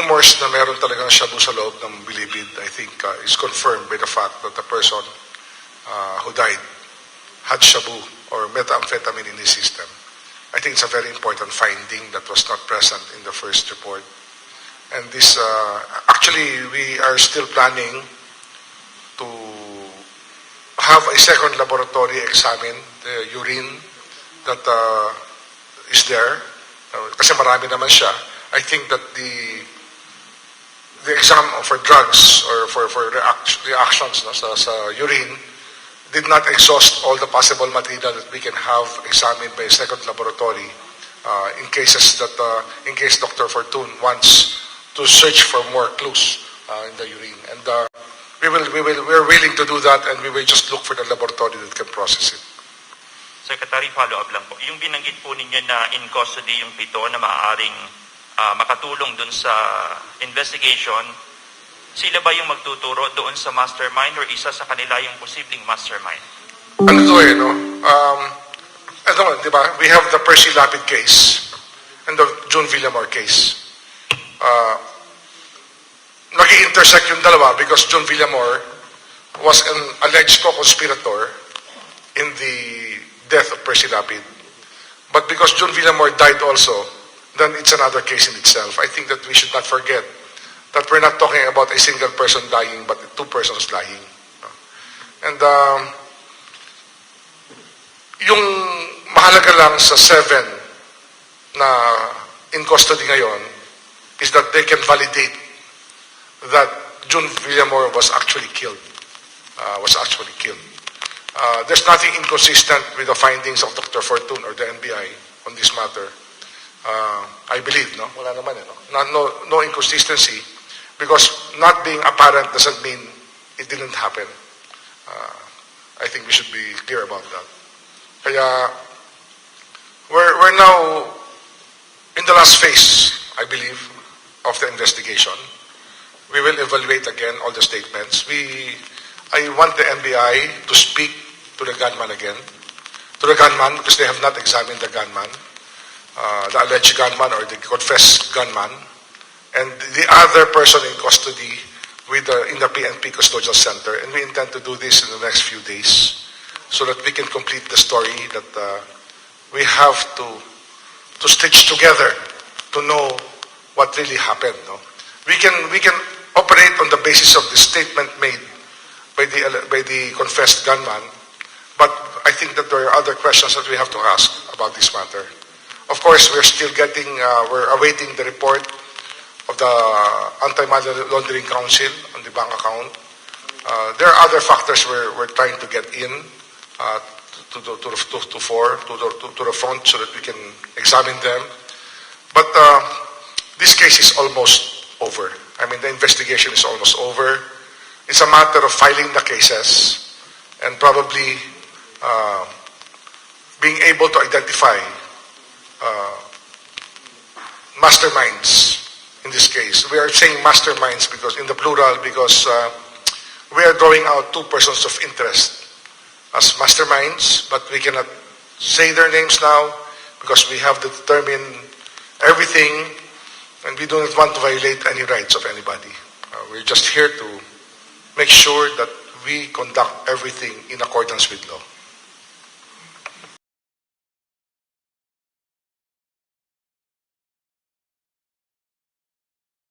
rumors na meron talagang shabu sa loob ng Bilibid, I think, is confirmed by the fact that the person who died had shabu or methamphetamine in his system. I think it's a very important finding that was not present in the first report. And this, actually, we are still planning to have a second laboratory examine the urine that is there. Kasi marami naman siya. I think that the exam for drugs or for reactions sa urine did not exhaust all the possible material that we can have examined by a second laboratory in case Dr. Fortune wants to search for more clues in the urine. And we're willing to do that, and we will just look for the laboratory that can process it. Secretary, follow-up lang po. Yung binanggit po ninyo na in custody yung 7 na maaaring makatulong dun sa investigation, sila ba yung magtuturo doon sa mastermind or isa sa kanila yung posibleng mastermind? Ano to no? Di ba? We have the Percy Lapid case and the June Villamor case. Nag-intersect yung dalawa because June Villamor was an alleged co-conspirator in the death of Percy Lapid. But because June Villamor died also, then it's another case in itself. I think that we should not forget that we're not talking about a single person dying, but 2 persons dying. And yung mahalaga lang sa 7 na in custody ngayon is that they can validate that June Villamor was actually killed. There's nothing inconsistent with the findings of Dr. Fortune or the NBI on this matter. I believe, no? Wala naman, no inconsistency, because not being apparent doesn't mean it didn't happen. I think we should be clear about that. Kaya, we're now in the last phase, I believe, of the investigation. We will evaluate again all the statements. I want the NBI to speak to the gunman again, because they have not examined the gunman. The alleged gunman or the confessed gunman, and the other person in custody in the PNP Custodial Center. And we intend to do this in the next few days so that we can complete the story that we have to stitch together to know what really happened. No? We can operate on the basis of the statement made by the confessed gunman, but I think that there are other questions that we have to ask about this matter. Of course, we're awaiting the report of the Anti-Money Laundering Council on the bank account. There are other factors we're trying to get in to the front so that we can examine them. But this case is almost over. I mean, the investigation is almost over. It's a matter of filing the cases and probably being able to identify masterminds in this case. We are saying masterminds because in the plural because we are drawing out 2 persons of interest as masterminds, but we cannot say their names now because we have to determine everything, and we do not want to violate any rights of anybody. We're just here to make sure that we conduct everything in accordance with law.